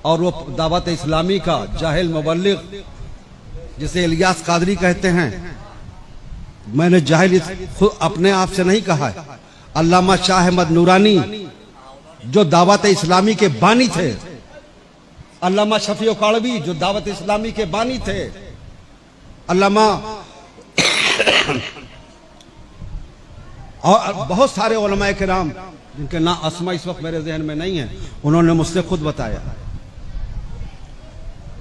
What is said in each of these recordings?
और वो दावत इस्लामी का जाहिल मुबल्लिग जिसे इलियास कादरी कहते हैं, मैंने जाहिल खुद अपने आप से नहीं कहा है, अल्लामा शाह अहमद नूरानी जो दावत इस्लामी के बानी थे, अल्लामा शफी काड़वी जो दावत इस्लामी के बानी थे, अल्लामा और बहुत सारे उलमा किराम जिनके नाम अस्मा इस वक्त मेरे जहन में नहीं है, उन्होंने मुझसे खुद बताया।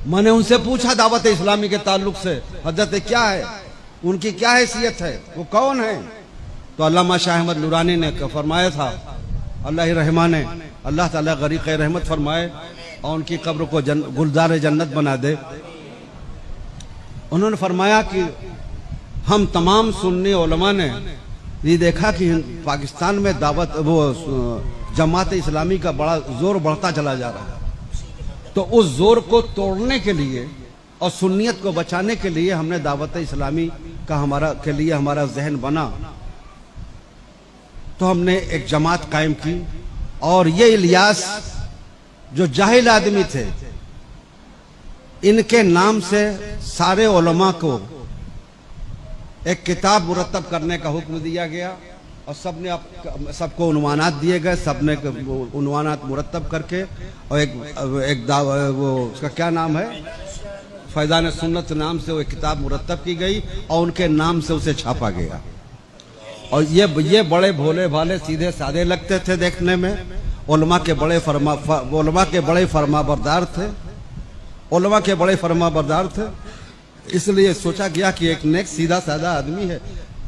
मैंने उनसे पूछा दावत इस्लामी के ताल्लुक से, हजरत क्या है, उनकी क्या हैसियत है, वो कौन है? तो अल्लामा शाह अहमद नूरानी ने फरमाया था, अल्लाह ही रहमान है, अल्लाह ताला गरीक़ रहमत फरमाए और उनकी कब्र को गुलजार जन्नत बना दे। उन्होंने फरमाया कि हम तमाम सुन्नी उलमा ने ये देखा कि पाकिस्तान में दावत वो जमात इस्लामी का बड़ा जोर बढ़ता चला जा रहा है, तो उस जोर को तोड़ने के लिए और सुन्नियत को बचाने के लिए हमने दावत इस्लामी का हमारा जहन बना, तो हमने एक जमात कायम की। और ये इलियास जो जाहिल आदमी थे, इनके नाम से सारे उलमा को एक किताब मुरत्तब करने का हुक्म दिया गया और सबको उन्वानात दिए गए, सबने उन्वानात मुरत्तब करके और वो उसका क्या नाम है, फैज़ान सुन्नत नाम से वो एक किताब मुरत्तब की गई और उनके नाम से उसे छापा गया। और ये बड़े भोले भाले सीधे साधे लगते थे देखने में, उलमा के बड़े फरमाबरदार थे, उलमा के बड़े फरमाबरदार थे। इसलिए सोचा गया कि एक नेक सीधा साधा आदमी है,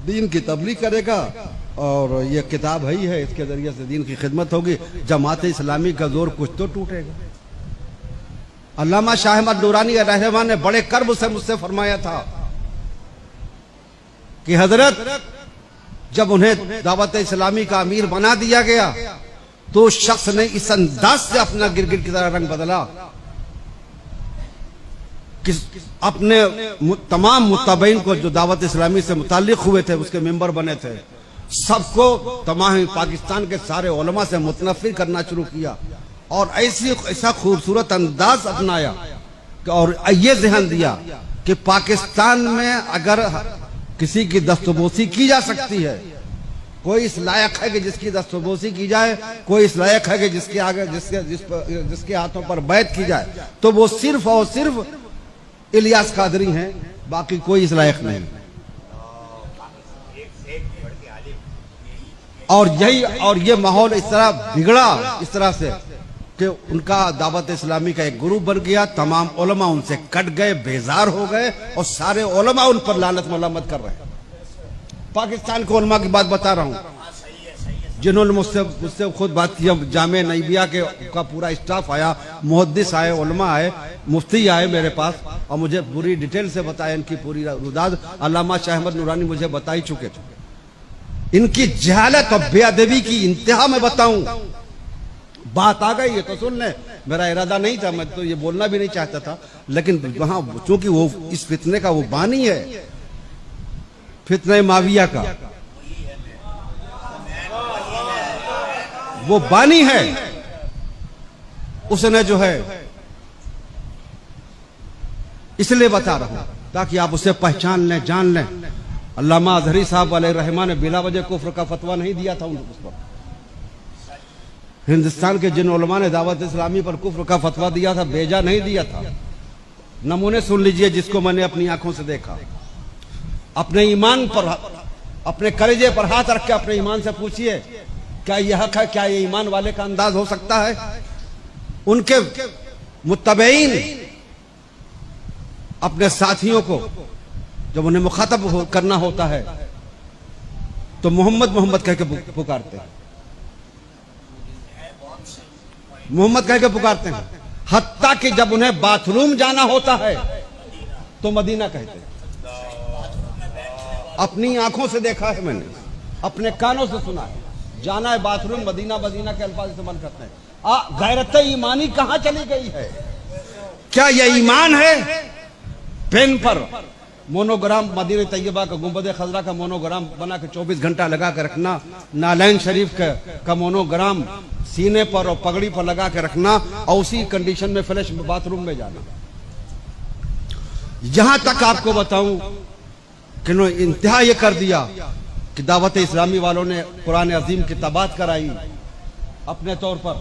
दीन की तबलीग करेगा और ये किताब ही है, इसके जरिए से दीन की खिदमत होगी, जमात इस्लामी का जोर कुछ तो टूटेगा। अल्लामा शाह अहमद नूरानी रहमान ने बड़े कर्ब से मुझसे फरमाया था कि हजरत जब उन्हें दावत इस्लामी का अमीर बना दिया गया तो उस शख्स ने इस अंदाज से अपना गिरगिट की तरह रंग बदला कि अपने तमाम मुत्तबईन को जो दावत इस्लामी से मुताल्लिक हुए थे, उसके मेंबर बने थे, सबको तमाम पाकिस्तान के सारे उलमा से मुतनफिर करना शुरू किया और ऐसा खूबसूरत अंदाज अपनाया और ये ज़हन दिया कि पाकिस्तान में अगर किसी की दस्तबोसी की जा सकती है, कोई इस लायक है कि जिसकी दस्तबोसी की जाए, कोई इस लायक है कि जिसके आगे जिसके हाथों पर बैत की जाए, तो वो सिर्फ और सिर्फ इलियास कादरी हैं, बाकी कोई इस लायक नहीं। और ये माहौल इस तरह बिगड़ा, इस तरह से कि उनका दावत इस्लामी का एक ग्रुप बन गया, तमाम उलमा उनसे कट गए, बेजार हो गए और सारे उलमा उन पर लानत मलामत कर रहे हैं। पाकिस्तान के उलमा की बात बता रहा हूँ, जिन्होंने मुझसे खुद बात की। जामे नईबिया का पूरा स्टाफ आया, मुहद्दिस आए, उलमा आए, मुफ्ती आए मेरे पास और मुझे पूरी डिटेल से बताया इनकी पूरी रुदाद। अल्लामा शाह अहमद नूरानी मुझे बता ही चुके थे। इनकी जहालत और बेअदबी की इंतहा में बताऊं, बात आ गई है तो सुन ले, मेरा इरादा नहीं था, मैं तो ये बोलना भी नहीं चाहता था, लेकिन वहां चूंकि वो इस फितने का वो बानी है, फितने माविया का वो बानी है, उसने जो है, इसलिए बता रहा हूं ताकि आप उसे पहचान लें, जान लें। अल्लामा अजहरी साहब अलैहिर्रहमान ने बिला वजह कुफ्र का फतवा नहीं दिया था उस पर। हिंदुस्तान के जिन उलमा ने दावत इस्लामी पर कुफ्र का फतवा दिया था, बेजा नहीं दिया था। नमूने सुन लीजिए जिसको मैंने अपनी आंखों से देखा। अपने ईमान पर, अपने कलेजे पर हाथ रख के अपने ईमान से पूछिए, क्या यह हक है, क्या ये ईमान वाले का अंदाज हो सकता है? उनके मुत्तबईन अपने साथियों को जब उन्हें मुखातब करना होता है तो मोहम्मद मोहम्मद कह के पुकारते हैं, मोहम्मद कह के पुकारते हैं। हत्ता कि जब उन्हें बाथरूम जाना होता है तो मदीना कहते हैं। अपनी आंखों से देखा है मैंने, अपने कानों से सुना है। जाना है बाथरूम, मदीना मदीना के अल्फाज इस्तेमाल करते हैं। गैरत ईमानी कहां चली गई है? क्या यह ईमान है? पेन पर मोनोग्राम मदीना तैयबा का गुंबद खजरा का मोनोग्राम बना के 24 घंटा लगा के रखना, नालैन शरीफ का मोनोग्राम सीने पर और पगड़ी पर लगा के रखना और उसी कंडीशन में फ्लैश बाथरूम में जाना। यहां तक आपको बताऊं कि नो इंतहा ये कर दिया कि दावत इस्लामी वालों ने कुरान अजीम की तबात कराई अपने तौर पर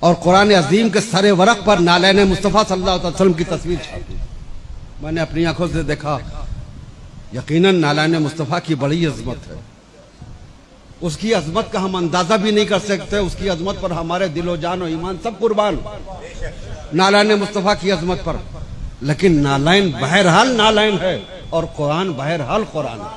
और कुरान अजीम के सरे वरक पर नालैन मुस्तफ़ा सल्लल्लाहु अलैहि वसल्लम की तस्वीर छापी। मैंने अपनी आंखों से देखा, यकीनन नालैन मुस्तफ़ा की बड़ी अजमत है। उसकी अजमत का हम अंदाजा भी नहीं कर सकते। उसकी अजमत पर हमारे दिलो जान और ईमान सब कुर्बान, नालैन मुस्तफ़ा की अजमत पर। लेकिन नालैन बहरहाल नालैन है और कुरान बहरहाल कुरान है।